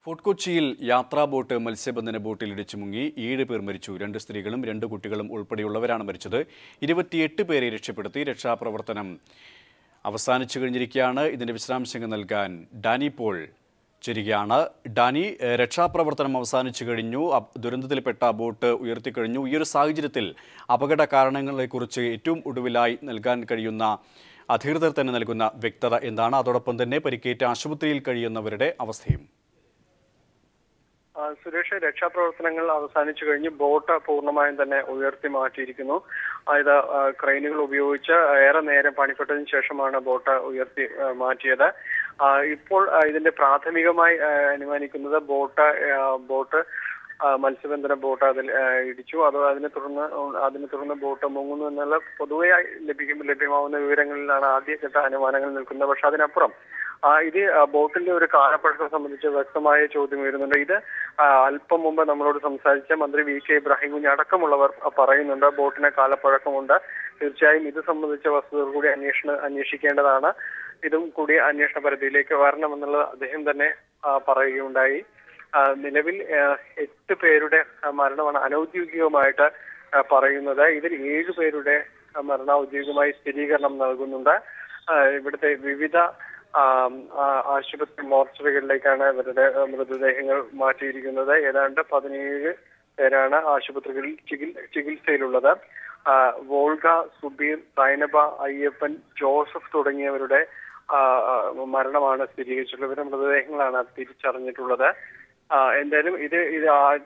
Fort കൊച്ചിയിൽ യാത്രാ boat മത്സ്യബന്ധന ബോട്ടിൽ ഇടിച്ചു മുങ്ങി 7 പേർ മരിച്ചു. 2 സ്ത്രീകളും 2 കുട്ടികളും ഉൾപ്പെടെയുള്ളവരാണ് മരിച്ചത്. 28 പേരെ രക്ഷപ്പെടുത്തി. രക്ഷാപ്രവർത്തനം അവസാനിച്ചു കഴിഞ്ഞിരിക്കുകയാണ്. ഇതിന്റെ വിശദാംശങ്ങൾ നൽകാൻ ഡാനി പോൾ ചേരുകയാണ്. ഡാനി, രക്ഷാപ്രവർത്തനം അവസാനിച്ചു കഴിഞ്ഞു. ദുരന്തത്തിൽപ്പെട്ട ബോട്ട് ഉയർത്തിക്കഴിഞ്ഞു. ഈ ഒരു സാഹചര്യത്തിൽ അപകട കാരണങ്ങളെക്കുറിച്ച് ഏറ്റവും ഒടുവിലായി നൽകാൻ കഴിയുന്ന അധികൃതർ തന്നെ നൽകുന്ന വ്യക്തത എന്താണ്? അതോടൊപ്പം തന്നെ പരിക്കേറ്റ് ആശുപത്രിയിൽ കഴിയുന്നവരുടെ അവസ്ഥയും. സുരേഷ്, രക്ഷാപ്രവർത്തനങ്ങൾ അവസാനിച്ചു കഴിഞ്ഞ് ബോട്ട് പൂർണ്ണമായും തന്നെ ഉയർത്തി മാറ്റിയിരിക്കുന്നു. അതായത് ക്രെയിനുകൾ ഉപയോഗിച്ച് ഏറെ നേരം പണിപ്പെട്ടതിന് ശേഷമാണ് ബോട്ട് ഉയർത്തി മാറ്റിയത്. ഇപ്പോൾ ഇതിന്റെ പ്രാഥമികമായി അനുമാനിക്കുന്നത് ബോട്ട് മത്സ്യബന്ധന ബോട്ട് അതിൽ ഇടിച്ചു. അതിനെ തുടർന്ന് ബോട്ട് മുങ്ങുന്നു എന്നുള്ള പൊതുവെ ലഭ്യമാവുന്ന വിവരങ്ങളിലാണ് ആദ്യഘട്ട അനുമാനങ്ങൾ നിൽക്കുന്നത്. പക്ഷെ അതിനപ്പുറം ഇത് ബോട്ടിന്റെ ഒരു കാലപ്പഴക്കം സംബന്ധിച്ച് വ്യക്തമായ ചോദ്യം ഉയരുന്നുണ്ട്. ഇത് അല്പം മുമ്പ് നമ്മളോട് സംസാരിച്ച മന്ത്രി VK ഇബ്രാഹിം കുഞ്ഞ് അടക്കമുള്ളവർ പറയുന്നുണ്ട് ബോട്ടിന് കാലപ്പഴക്കമുണ്ട്. തീർച്ചയായും ഇത് സംബന്ധിച്ച വസ്തുതകൾ കൂടി അന്വേഷിക്കേണ്ടതാണ്. ഇതും കൂടി അന്വേഷണ പരിധിയിലേക്ക് വരണമെന്നുള്ളത് അദ്ദേഹം തന്നെ പറയുകയുണ്ടായി. നിലവിൽ 8 പേരുടെ മരണമാണ് അനൌദ്യോഗികമായിട്ട് പറയുന്നത്. ഇതിൽ 7 പേരുടെ മരണം ഔദ്യോഗികമായി സ്ഥിരീകരണം നൽകുന്നുണ്ട്. ഇവിടുത്തെ വിവിധ ആശുപത്രി മോർച്ചറികളിലേക്കാണ് ഇവരുടെ മൃതദേഹങ്ങൾ മാറ്റിയിരിക്കുന്നത്. ഏതാണ്ട് 17 പേരാണ് ആശുപത്രികളിൽ ചികിത്സയിലുള്ളത്. വോൾഗ, സുബീർ, സൈനബ, അയ്യപ്പൻ, ജോസഫ് തുടങ്ങിയവരുടെ മരണമാണ് സ്ഥിരീകരിച്ചിട്ടുള്ളത്. ഇവരുടെ മൃതദേഹങ്ങളാണ് തിരിച്ചറിഞ്ഞിട്ടുള്ളത്. എന്തായാലും ഇത്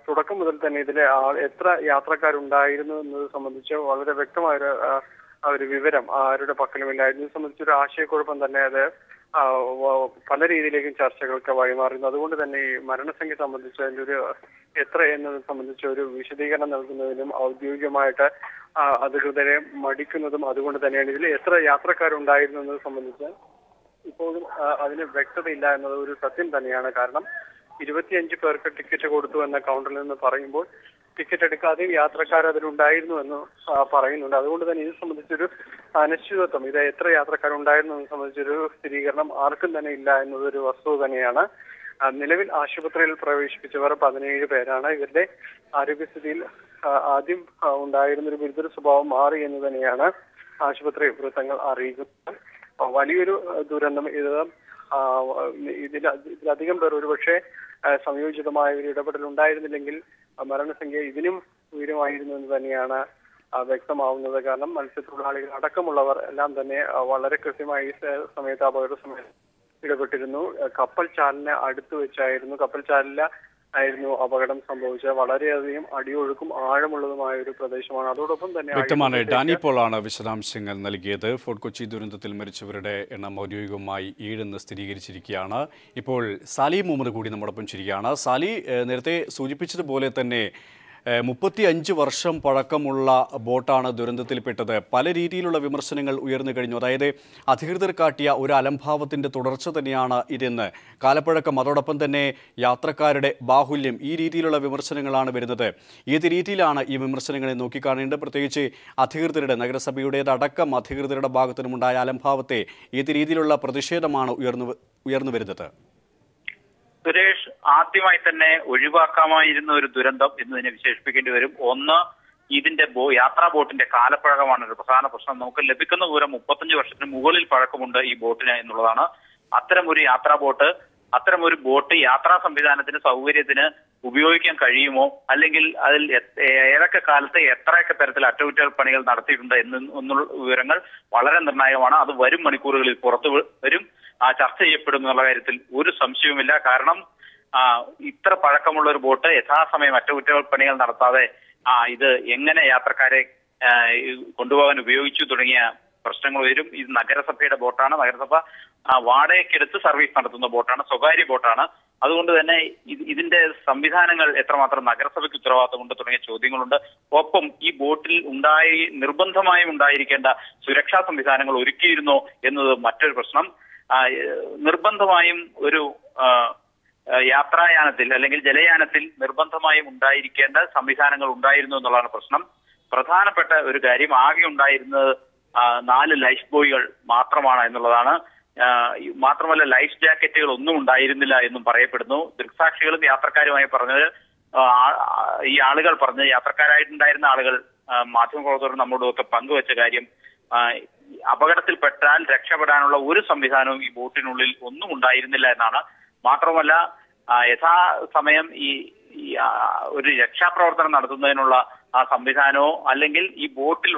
തുടക്കം മുതൽ തന്നെ ഇതിലെ എത്ര യാത്രക്കാരുണ്ടായിരുന്നു എന്നത് സംബന്ധിച്ച് വളരെ വ്യക്തമായ ഒരു വിവരം ആരുടെ പക്കലുമില്ലായിരുന്നു. ഇത് സംബന്ധിച്ചൊരു ആശയക്കുഴപ്പം തന്നെ അത് പല രീതിയിലേക്കും ചർച്ചകൾക്ക് വഴിമാറുന്നു. അതുകൊണ്ട് തന്നെ ഈ മരണസംഖ്യ സംബന്ധിച്ച് അതിൻ്റെ ഒരു എത്ര എന്നത് സംബന്ധിച്ച് ഒരു വിശദീകരണം നൽകുന്നതിനും ഔദ്യോഗികമായിട്ട് അധികൃതരെ മടിക്കുന്നതും അതുകൊണ്ട് തന്നെയാണ്. ഇതിൽ എത്ര യാത്രക്കാരുണ്ടായിരുന്നു എന്നത് സംബന്ധിച്ച് ഇപ്പോഴും അതിന് വ്യക്തതയില്ല എന്നത് ഒരു സത്യം തന്നെയാണ്. കാരണം 25 പേർക്ക് ടിക്കറ്റ് കൊടുത്തു എന്ന കൗണ്ടറിൽ നിന്ന് പറയുമ്പോൾ ടിക്കറ്റ് എടുക്കാതെയും യാത്രക്കാർ അതിലുണ്ടായിരുന്നു എന്ന് പറയുന്നുണ്ട്. അതുകൊണ്ട് തന്നെ ഇത് സംബന്ധിച്ചൊരു അനിശ്ചിതത്വം, ഇത് എത്ര യാത്രക്കാരുണ്ടായിരുന്നു എന്ന് സംബന്ധിച്ചൊരു സ്ഥിരീകരണം ആർക്കും തന്നെ ഇല്ല എന്നതൊരു വസ്തുത തന്നെയാണ്. നിലവിൽ ആശുപത്രിയിൽ പ്രവേശിപ്പിച്ചവർ 17 പേരാണ്. ഇവരുടെ ആരോഗ്യസ്ഥിതിയിൽ ആദ്യം ഉണ്ടായിരുന്നൊരു ഗുരുതര സ്വഭാവം മാറി എന്ന് തന്നെയാണ് ആശുപത്രി വൃത്തങ്ങൾ അറിയിക്കുന്നത്. വലിയൊരു ദുരന്തം ഇതിലധികം പേർ ഒരുപക്ഷെ സംയോജിതമായ ഒരു ഇടപെടൽ ഉണ്ടായിരുന്നില്ലെങ്കിൽ മരണസംഖ്യ ഇതിനും ഉയരുമായിരുന്നു എന്ന് തന്നെയാണ് വ്യക്തമാവുന്നത്. കാരണം മത്സ്യത്തൊഴിലാളികൾ അടക്കമുള്ളവർ എല്ലാം തന്നെ വളരെ കൃത്യമായി സമയത്ത് അപകട സമയത്ത് ഇടപെട്ടിരുന്നു. കപ്പൽ ചാലിനെ അടുത്ത് വെച്ചായിരുന്നു ആയിരുന്നു അപകടം സംഭവിച്ചത്. വളരെയധികം അടിയൊഴുക്കും ആഴമുള്ളതുമായ ഒരു പ്രദേശമാണ്. അതോടൊപ്പം തന്നെ വ്യക്തമാണ്. ഡാനി പോളാണ് വിശദാംശങ്ങൾ നൽകിയത്. ഫോർട്ട് കൊച്ചി ദുരന്തത്തിൽ മരിച്ചവരുടെ എണ്ണം ഔദ്യോഗികമായി 7 എന്ന് സ്ഥിരീകരിച്ചിരിക്കുകയാണ്. ഇപ്പോൾ സാലി മുഹമ്മദ് കൂടി നമ്മോടൊപ്പം ചേരുകയാണ്. സാലി, നേരത്തെ സൂചിപ്പിച്ചതുപോലെ തന്നെ 35 വർഷം പഴക്കമുള്ള ബോട്ടാണ് ദുരന്തത്തിൽപ്പെട്ടത്. പല രീതിയിലുള്ള വിമർശനങ്ങൾ ഉയർന്നു കഴിഞ്ഞു. അതായത് അധികൃതർ കാട്ടിയ ഒരു അലംഭാവത്തിൻ്റെ തുടർച്ച തന്നെയാണ് ഇതെന്ന്. കാലപ്പഴക്കം, അതോടൊപ്പം തന്നെ യാത്രക്കാരുടെ ബാഹുല്യം, ഈ രീതിയിലുള്ള വിമർശനങ്ങളാണ് വരുന്നത്. ഏത് രീതിയിലാണ് ഈ വിമർശനങ്ങളെ നോക്കിക്കാണേണ്ടത്? പ്രത്യേകിച്ച് അധികൃതരുടെ, നഗരസഭയുടേതടക്കം അധികൃതരുടെ ഭാഗത്തുനിന്നുണ്ടായ അലംഭാവത്തെ ഏത് രീതിയിലുള്ള പ്രതിഷേധമാണ് ഉയർന്നു വരുന്നത്? സുരേഷ്, ആദ്യമായി തന്നെ ഒഴിവാക്കാമായിരുന്ന ഒരു ദുരന്തം എന്നതിനെ വിശേഷിപ്പിക്കേണ്ടി വരും. ഒന്ന്, ഇതിന്റെ യാത്രാ ബോട്ടിന്റെ കാലപ്പഴക്കമാണ് ഒരു പ്രധാന പ്രശ്നം. നമുക്ക് ലഭിക്കുന്ന വിവരം 35 വർഷത്തിന് മുകളിൽ പഴക്കമുണ്ട് ഈ ബോട്ടിന് എന്നുള്ളതാണ്. അത്തരമൊരു ബോട്ട് യാത്രാ സംവിധാനത്തിന്, സൗകര്യത്തിന് ഉപയോഗിക്കാൻ കഴിയുമോ, അല്ലെങ്കിൽ അതിൽ ഏതൊക്കെ കാലത്ത് എത്രയൊക്കെ തരത്തിൽ അറ്റകുറ്റപ്പണികൾ നടത്തിയിട്ടുണ്ട് എന്നുള്ള വിവരങ്ങൾ വളരെ നിർണായകമാണ്. അത് വരും മണിക്കൂറുകളിൽ പുറത്തു വരും, ചർച്ച ചെയ്യപ്പെടും എന്നുള്ള കാര്യത്തിൽ ഒരു സംശയവുമില്ല. കാരണം ഇത്ര പഴക്കമുള്ള ഒരു ബോട്ട് യഥാസമയം അറ്റകുറ്റപ്പണികൾ നടത്താതെ ഇത് എങ്ങനെ യാത്രക്കാരെ കൊണ്ടുപോകാൻ ഉപയോഗിച്ചു തുടങ്ങിയ പ്രശ്നങ്ങൾ വരും. ഇത് നഗരസഭയുടെ ബോട്ടാണ്. നഗരസഭ വാടകയ്ക്കെടുത്ത് സർവീസ് നടത്തുന്ന ബോട്ടാണ്, സ്വകാര്യ ബോട്ടാണ്. അതുകൊണ്ട് തന്നെ ഇതിന്റെ സംവിധാനങ്ങൾ എത്രമാത്രം നഗരസഭയ്ക്ക് ഉത്തരവാദിത്തമുണ്ട് തുടങ്ങിയ ചോദ്യങ്ങളുണ്ട്. ഒപ്പം ഈ ബോട്ടിൽ നിർബന്ധമായും ഉണ്ടായിരിക്കേണ്ട സുരക്ഷാ സംവിധാനങ്ങൾ ഒരുക്കിയിരുന്നോ എന്നത് മറ്റൊരു പ്രശ്നം. നിർബന്ധമായും ഒരു യാത്രായാനത്തിൽ അല്ലെങ്കിൽ ജലയാനത്തിൽ നിർബന്ധമായും ഉണ്ടായിരിക്കേണ്ട സംവിധാനങ്ങൾ ഉണ്ടായിരുന്നു എന്നുള്ളതാണ് പ്രശ്നം. പ്രധാനപ്പെട്ട ഒരു കാര്യം, ആകെ ഉണ്ടായിരുന്നത് 4 ലൈഫ് ബോയികൾ മാത്രമാണ് എന്നുള്ളതാണ്. മാത്രമല്ല ലൈഫ് ജാക്കറ്റുകൾ ഒന്നും ഉണ്ടായിരുന്നില്ല എന്നും പറയപ്പെടുന്നു. ദൃക്സാക്ഷികളും യാത്രക്കാരുമായി പറഞ്ഞത് ഈ ആളുകൾ പറഞ്ഞ് യാത്രക്കാരായിട്ടുണ്ടായിരുന്ന ആളുകൾ മാധ്യമപ്രവർത്തകർ നമ്മളോടൊക്കെ പങ്കുവച്ച കാര്യം അപകടത്തിൽപ്പെട്ടാൽ രക്ഷപ്പെടാനുള്ള ഒരു സംവിധാനവും ഈ ബോട്ടിനുള്ളിൽ ഒന്നും ഉണ്ടായിരുന്നില്ല എന്നാണ്. മാത്രമല്ല യഥാസമയം ഈ ഒരു രക്ഷാപ്രവർത്തനം നടത്തുന്നതിനുള്ള ആ സംവിധാനമോ അല്ലെങ്കിൽ ഈ ബോട്ടിൽ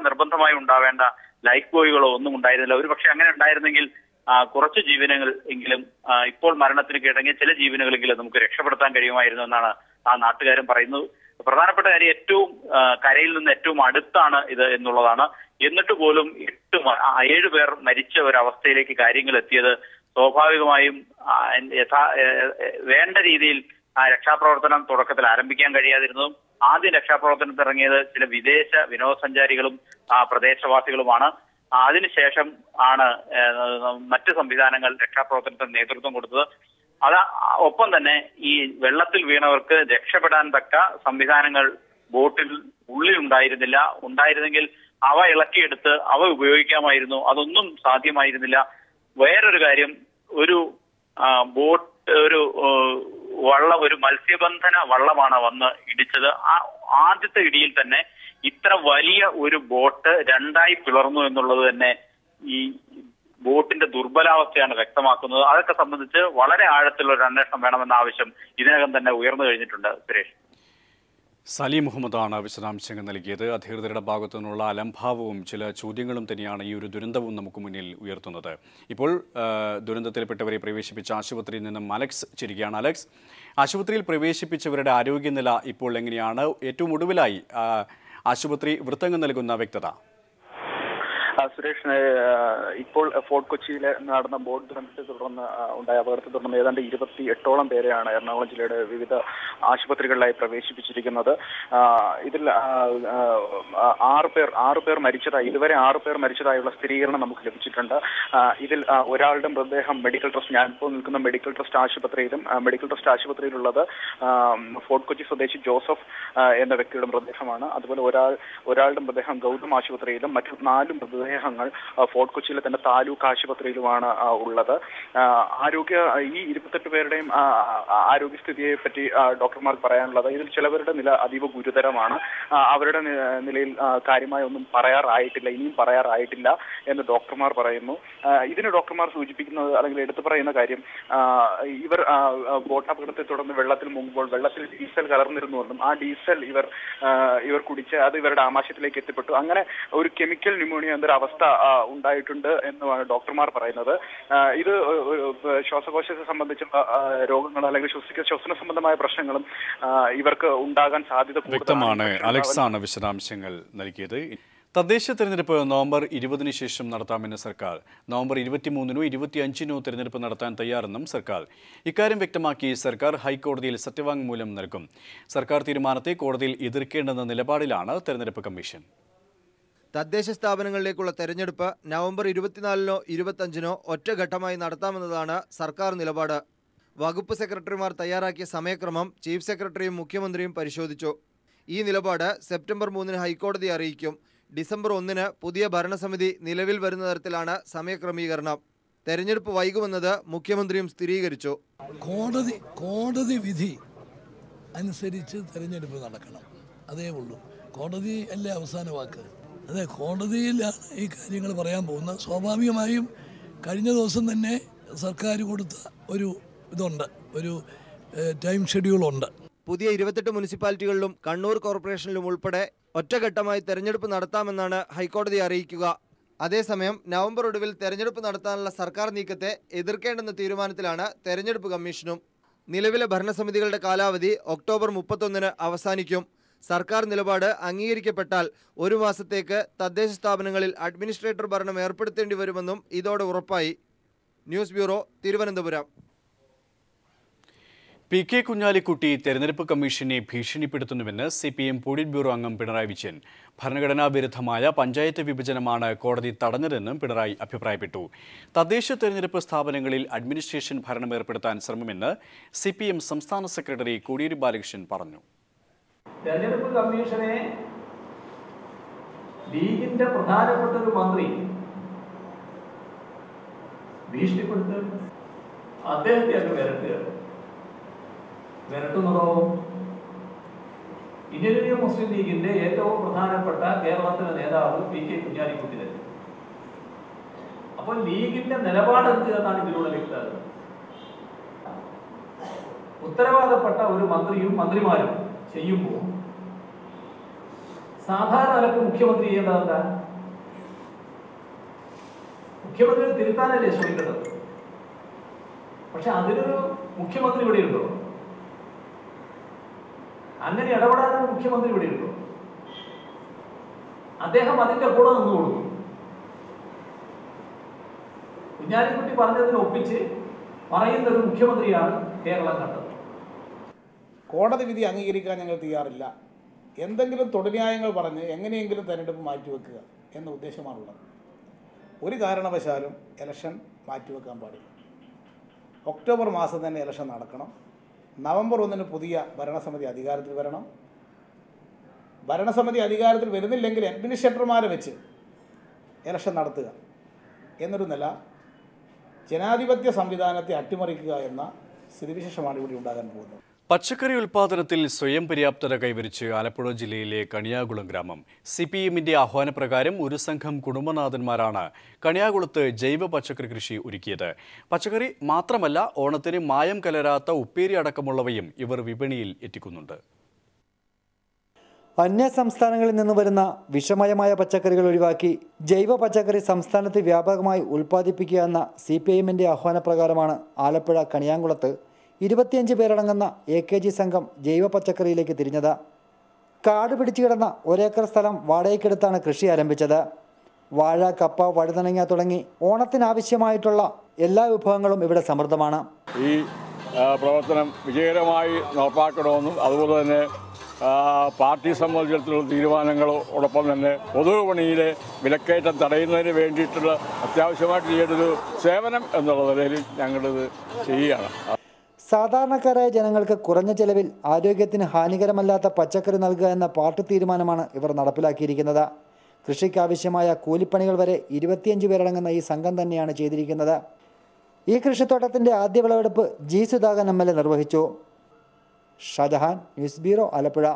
നിർബന്ധമായി ഉണ്ടാവേണ്ട ലൈഫ് ബോയികളോ ഒന്നും ഉണ്ടായിരുന്നില്ല. ഒരു പക്ഷെ അങ്ങനെ ഉണ്ടായിരുന്നെങ്കിൽ കുറച്ച് ജീവനുകൾ എങ്കിലും ഇപ്പോൾ മരണത്തിന് കീഴടങ്ങിയ ചില ജീവനുകളെങ്കിലും നമുക്ക് രക്ഷപ്പെടുത്താൻ കഴിയുമായിരുന്നു എന്നാണ് ആ നാട്ടുകാരും പറയുന്നത്. പ്രധാനപ്പെട്ട കാര്യം ഏറ്റവും കരയിൽ നിന്ന് ഏറ്റവും അടുത്താണ് ഇത് എന്നുള്ളതാണ്. എന്നിട്ട് പോലും 7 പേർ മരിച്ച ഒരവസ്ഥയിലേക്ക് കാര്യങ്ങൾ എത്തിയത് സ്വാഭാവികമായും വേണ്ട രീതിയിൽ രക്ഷാപ്രവർത്തനം തുടക്കത്തിൽ ആരംഭിക്കാൻ കഴിയാതിരുന്നതും ആദ്യം രക്ഷാപ്രവർത്തനത്തിൽ ഇറങ്ങിയത് ചില വിദേശ വിനോദസഞ്ചാരികളും പ്രദേശവാസികളുമാണ്. അതിനുശേഷം ആണ് മറ്റ് സംവിധാനങ്ങൾ രക്ഷാപ്രവർത്തനത്തിന് നേതൃത്വം കൊടുത്തത്. ഒപ്പം തന്നെ ഈ വെള്ളത്തിൽ വീണവർക്ക് രക്ഷപ്പെടാൻ തക്ക സംവിധാനങ്ങൾ ബോട്ടിൽ ഉള്ളിൽ ഉണ്ടായിരുന്നെങ്കിൽ അവ ഇളക്കിയെടുത്ത് അവ ഉപയോഗിക്കാമായിരുന്നു. അതൊന്നും സാധ്യമായിരുന്നില്ല. വേറൊരു കാര്യം, ഒരു ബോട്ട് ഒരു മത്സ്യബന്ധന വള്ളമാണ് വന്ന് ഇടിച്ചത്. ആ ആദ്യത്തെ ഇടിയിൽ തന്നെ ഇത്ര വലിയ ഒരു ബോട്ട് 2ആയി പിളർന്നു എന്നുള്ളത് തന്നെ ഈ ബോട്ടിന്റെ ദുർബലാവസ്ഥയാണ് വ്യക്തമാക്കുന്നത്. അതൊക്കെ സംബന്ധിച്ച് വളരെ ആഴത്തിലുള്ള ഒരു അന്വേഷണം വേണമെന്ന ആവശ്യം ഇതിനകം തന്നെ ഉയർന്നു കഴിഞ്ഞിട്ടുണ്ട്. സുരേഷ്, സലീം മുഹമ്മദാണ് വിശദാംശങ്ങൾ നൽകിയത്. അധികൃതരുടെ ഭാഗത്തു നിന്നുള്ള അലംഭാവവും ചില ചോദ്യങ്ങളും തന്നെയാണ് ഈ ഒരു ദുരന്തവും നമുക്ക് മുന്നിൽ ഉയർത്തുന്നത്. ഇപ്പോൾ ദുരന്തത്തിൽപ്പെട്ടവരെ പ്രവേശിപ്പിച്ച ആശുപത്രിയിൽ നിന്നും അലക്സ് ചിരിക്കുകയാണ്. അലക്സ്, ആശുപത്രിയിൽ പ്രവേശിപ്പിച്ചവരുടെ ആരോഗ്യനില ഇപ്പോൾ എങ്ങനെയാണ്? ഏറ്റവും ഒടുവിലായി ആശുപത്രി വൃത്തങ്ങൾ നൽകുന്ന വ്യക്തത. സുരേഷ്, ഇപ്പോൾ ഫോർട്ട് കൊച്ചിയിൽ നടന്ന ബോട്ട് ദുരന്തത്തെ തുടർന്ന് ഉണ്ടായ അപകടത്തെ തുടർന്ന് ഏതാണ്ട് 28ഓളം പേരെയാണ് എറണാകുളം ജില്ലയുടെ വിവിധ ആശുപത്രികളിലായി പ്രവേശിപ്പിച്ചിരിക്കുന്നത്. ഇതിൽ 6 പേർ മരിച്ചതായി, ഇതുവരെ 6 പേർ മരിച്ചതായുള്ള സ്ഥിരീകരണം നമുക്ക് ലഭിച്ചിട്ടുണ്ട്. ഇതിൽ ഒരാളുടെ മൃതദേഹം മെഡിക്കൽ ട്രസ്റ്റ്, ഞാനിപ്പോൾ നിൽക്കുന്ന മെഡിക്കൽ ട്രസ്റ്റ് ആശുപത്രിയിലുള്ളത് ഫോർട്ട് കൊച്ചി സ്വദേശി ജോസഫ് എന്ന വ്യക്തിയുടെ മൃതദേഹമാണ്. അതുപോലെ ഒരാളുടെ മൃതദേഹം ഗൗതം ആശുപത്രിയിലും മറ്റു 4 മൃതദേഹങ്ങൾ ഫോർട്ട് കൊച്ചിയിലെ തന്നെ താലൂക്ക് ആശുപത്രിയിലുമാണ് ഉള്ളത്. ഈ 28 പേരുടെയും ആരോഗ്യസ്ഥിതിയെ പറ്റി ഡോക്ടർമാർക്ക് പറയാനുള്ളത്, ഇതിൽ ചിലവരുടെ നില അതീവ ഗുരുതരമാണ്. അവരുടെ നിലയിൽ കാര്യമായി ഒന്നും ഇനിയും പറയാറായിട്ടില്ല എന്ന് ഡോക്ടർമാർ പറയുന്നു. ഇതിന് ഡോക്ടർമാർ സൂചിപ്പിക്കുന്നത് അല്ലെങ്കിൽ എടുത്തു പറയുന്ന കാര്യം, ഇവർ ബോട്ട് അപകടത്തെ തുടർന്ന് വെള്ളത്തിൽ മുങ്ങുമ്പോൾ വെള്ളത്തിൽ ഡീസൽ കലർന്നിരുന്നുവെന്നും ആ ഡീസൽ ഇവർ കുടിച്ച് അത് ഇവരുടെ ആമാശയത്തിലേക്ക് എത്തിപ്പെട്ടു. അങ്ങനെ ഒരു കെമിക്കൽ ന്യൂമോണിയ എന്നൊരു അവസ്ഥ ഉണ്ടായിട്ടുണ്ട് എന്നുമാണ് ഡോക്ടർമാർ പറയുന്നത്. ഇത് ശ്വാസകോശത്തെ സംബന്ധിച്ചുള്ള രോഗങ്ങൾ അല്ലെങ്കിൽ ശ്വസന സംബന്ധമായ പ്രശ്നങ്ങളും ഇവർക്ക് ഉണ്ടാകാൻ സാധ്യത വ്യക്തമാണ്. അലക്സ് ആണ് വിശദാംശങ്ങൾ നൽകിയത്. തദ്ദേശ തെരഞ്ഞെടുപ്പ് നവംബർ 20-ന് ശേഷം നടത്താമെന്ന് സർക്കാർ. നവംബർ 23-നോ 25-നോ തെരഞ്ഞെടുപ്പ് നടത്താൻ തയ്യാറെന്നും സർക്കാർ. ഇക്കാര്യം വ്യക്തമാക്കി സർക്കാർ ഹൈക്കോടതിയിൽ സത്യവാങ്മൂലം നൽകും. സർക്കാർ തീരുമാനത്തെ കോടതിയിൽ എതിർക്കേണ്ടെന്ന നിലപാടിലാണ് തെരഞ്ഞെടുപ്പ് കമ്മീഷൻ. തദ്ദേശ സ്ഥാപനങ്ങളിലേക്കുള്ള തെരഞ്ഞെടുപ്പ് നവംബർ 24-നോ 25-നോ ഒറ്റഘട്ടമായി നടത്താമെന്നതാണ് സർക്കാർ നിലപാട്. വകുപ്പ് സെക്രട്ടറിമാർ തയ്യാറാക്കിയ സമയക്രമം ചീഫ് സെക്രട്ടറിയും മുഖ്യമന്ത്രിയും പരിശോധിച്ചു. ഈ നിലപാട് സെപ്റ്റംബർ 3-ന് ഹൈക്കോടതി അറിയിക്കും. ഡിസംബർ 1-ന് പുതിയ ഭരണസമിതി നിലവിൽ വരുന്ന തരത്തിലാണ് സമയക്രമീകരണം. തെരഞ്ഞെടുപ്പ് വൈകുമെന്നത് മുഖ്യമന്ത്രിയും സ്ഥിരീകരിച്ചു. കോടതി വിധി അനുസരിച്ച് തെരഞ്ഞെടുപ്പ് നടക്കണം, അതേ ഉള്ളൂ. കോടതി അല്ലേ അവസാന വാക്ക്. അതെ, കോടതിയിലാണ് ഈ കാര്യങ്ങൾ പറയാൻ പോകുന്നത്. സ്വാഭാവികമായും കഴിഞ്ഞ ദിവസം തന്നെ സർക്കാർ കൊടുത്ത ഒരു ടൈം ഷെഡ്യൂളുണ്ട്. പുതിയ 28 മുനിസിപ്പാലിറ്റികളിലും കണ്ണൂർ കോർപ്പറേഷനിലും ഉൾപ്പെടെ ഒറ്റഘട്ടമായി തെരഞ്ഞെടുപ്പ് നടത്താമെന്നാണ് ഹൈക്കോടതി അറിയിക്കുക. അതേസമയം നവംബർ ഒടുവിൽ തെരഞ്ഞെടുപ്പ് നടത്താനുള്ള സർക്കാർ നീക്കത്തെ എതിർക്കേണ്ടെന്ന തീരുമാനത്തിലാണ് തെരഞ്ഞെടുപ്പ് കമ്മീഷനും. നിലവിലെ ഭരണസമിതികളുടെ കാലാവധി ഒക്ടോബർ 31-ന് അവസാനിക്കും. സർക്കാർ നിലപാട് അംഗീകരിക്കപ്പെട്ടാൽ 1 മാസത്തേക്ക് തദ്ദേശ സ്ഥാപനങ്ങളിൽ അഡ്മിനിസ്ട്രേറ്റർ ഭരണം ഏർപ്പെടുത്തേണ്ടി വരുമെന്നും ഇതോടെ ഉറപ്പായി. News bureau, Thiruvananthapuram. PK Kunhalikutty തെരഞ്ഞെടുപ്പ് കമ്മീഷനെ ഭീഷണിപ്പെടുത്തുന്നുവെന്ന് CPM പോളിറ്റ് ബ്യൂറോ അംഗം പിണറായി വിജയൻ. ഭരണഘടനാ വിരുദ്ധമായ പഞ്ചായത്ത് വിഭജനമാണ് കോടതി തടഞ്ഞതെന്നും പിണറായി അഭിപ്രായപ്പെട്ടു. തദ്ദേശ തെരഞ്ഞെടുപ്പ് സ്ഥാപനങ്ങളിൽ അഡ്മിനിസ്ട്രേഷൻ ഭരണം ഏർപ്പെടുത്താൻ ശ്രമമെന്ന് CPM സംസ്ഥാന സെക്രട്ടറി കോടിയേരി ബാലകൃഷ്ണൻ പറഞ്ഞു. തെരഞ്ഞെടുപ്പ് കമ്മീഷനെ ലീഗിന്റെ പ്രധാനപ്പെട്ട ഒരു മന്ത്രി ഭീഷണിപ്പെടുത്തുക, അദ്ദേഹത്തെ അങ്ങ് വിരട്ടുകയാണ്. വിരട്ടുന്നതോ ഇന്ത്യൻ യൂണിയൻ മുസ്ലിം ലീഗിന്റെ ഏറ്റവും പ്രധാനപ്പെട്ട കേരളത്തിലെ നേതാവ് PK കുഞ്ഞാലിക്കുട്ടി തന്നെ. അപ്പോൾ ലീഗിന്റെ നിലപാട് എന്ത് എന്നാണ് ഇതിലൂടെ വ്യക്തമാകുന്നത്. ഉത്തരവാദപ്പെട്ട ഒരു മന്ത്രിയും മന്ത്രിമാരും ചെയ്യുമ്പോൾ സാധാരണ നിലക്ക് മുഖ്യമന്ത്രി ചെയ്യേണ്ടത് എന്താ? മുഖ്യമന്ത്രി തിരുത്താനല്ലേ ശ്രമിക്കേണ്ടത്. പക്ഷെ അതിനൊരു മുഖ്യമന്ത്രി ഇവിടെ ഉണ്ടോ? അങ്ങനെ ഇടപെടാനൊരു മുഖ്യമന്ത്രി ഇവിടെ ഉണ്ടോ? അദ്ദേഹം അതിന്റെ കൂടെ നിന്ന് കൊടുക്കും. കുഞ്ഞാലിക്കുട്ടി പറഞ്ഞതിന് ഒപ്പിച്ച് പറയുന്ന ഒരു മുഖ്യമന്ത്രിയാണ് കേരളം കണ്ടത്. കോടതി വിധി അംഗീകരിക്കാൻ ഞങ്ങൾ തയ്യാറില്ല. എന്തെങ്കിലും തൊടുന്യായങ്ങൾ പറഞ്ഞ് എങ്ങനെയെങ്കിലും തെരഞ്ഞെടുപ്പ് മാറ്റിവെക്കുക എന്ന ഉദ്ദേശമാണുള്ളത്. ഒരു കാരണവശാലും ഇലക്ഷൻ മാറ്റിവെക്കാൻ പാടില്ല. ഒക്ടോബർ മാസം തന്നെ ഇലക്ഷൻ നടക്കണം. നവംബർ 1 പുതിയ ഭരണസമിതി അധികാരത്തിൽ വരണം. ഭരണസമിതി അധികാരത്തിൽ വരുന്നില്ലെങ്കിൽ അഡ്മിനിസ്ട്രേറ്റർമാരെ വെച്ച് ഇലക്ഷൻ നടത്തുക എന്നൊരു നില ജനാധിപത്യ സംവിധാനത്തെ അട്ടിമറിക്കുക എന്ന സ്ഥിതിവിശേഷമാണ് ഇവിടെ ഉണ്ടാകാൻ പോകുന്നത്. പച്ചക്കറി ഉൽപ്പാദനത്തിൽ സ്വയം പര്യാപ്തത കൈവരിച്ച് ആലപ്പുഴ ജില്ലയിലെ കണിയാകുളം ഗ്രാമം. CPM-ന്റെ ആഹ്വാനപ്രകാരം ഒരു സംഘം കുടുംബനാഥന്മാരാണ് കണിയാകുളത്ത് ജൈവ പച്ചക്കറി കൃഷി ഒരുക്കിയത്. പച്ചക്കറി മാത്രമല്ല, ഓണത്തിന് മായം കലരാത്ത ഉപ്പേരി അടക്കമുള്ളവയും ഇവർ വിപണിയിൽ എത്തിക്കുന്നുണ്ട്. അന്യ സംസ്ഥാനങ്ങളിൽ നിന്ന് വരുന്ന വിഷമയമായ പച്ചക്കറികൾ ഒഴിവാക്കി ജൈവ പച്ചക്കറി സംസ്ഥാനത്ത് വ്യാപകമായി ഉൽപ്പാദിപ്പിക്കുക എന്ന CPM-ന്റെ ആഹ്വാനപ്രകാരമാണ് ആലപ്പുഴ കണിയാങ്കുളത്ത് 25 പേരടങ്ങുന്ന AKG സംഘം ജൈവ പച്ചക്കറിയിലേക്ക് തിരിഞ്ഞത്. കാട് പിടിച്ചു കിടന്ന 1 ഏക്കർ സ്ഥലം വാടകയ്ക്കെടുത്താണ് കൃഷി ആരംഭിച്ചത്. വാഴ, കപ്പ, വഴുതനങ്ങ തുടങ്ങി ഓണത്തിനാവശ്യമായിട്ടുള്ള എല്ലാ വിഭവങ്ങളും ഇവിടെ സമൃദ്ധമാണ്. ഈ പ്രവർത്തനം വിജയകരമായി നടപ്പാക്കണമെന്നും അതുപോലെ തന്നെ പാർട്ടി സംബന്ധിച്ചിടത്തുള്ള തീരുമാനങ്ങളോടൊപ്പം തന്നെ പൊതുവിപണിയിലെ വിലക്കയറ്റം തടയുന്നതിന് വേണ്ടിയിട്ടുള്ള അത്യാവശ്യമായിട്ട് ചെയ്യേണ്ടൊരു സേവനം എന്നുള്ള നിലയിൽ ഞങ്ങളിത് ചെയ്യുകയാണ്. സാധാരണക്കാരായ ജനങ്ങൾക്ക് കുറഞ്ഞ ചെലവിൽ ആരോഗ്യത്തിന് ഹാനികരമല്ലാത്ത പച്ചക്കറി നൽകുക എന്ന പാർട്ടി തീരുമാനമാണ് ഇവർ നടപ്പിലാക്കിയിരിക്കുന്നത്. കൃഷിക്കാവശ്യമായ കൂലിപ്പണികൾ വരെ 25 പേരടങ്ങുന്ന ഈ സംഘം തന്നെയാണ് ചെയ്തിരിക്കുന്നത്. ഈ കൃഷിത്തോട്ടത്തിൻ്റെ ആദ്യ വിളവെടുപ്പ് G. സുധാകരൻ MLA നിർവഹിച്ചു. Shajahan, news bureau, Alappuzha.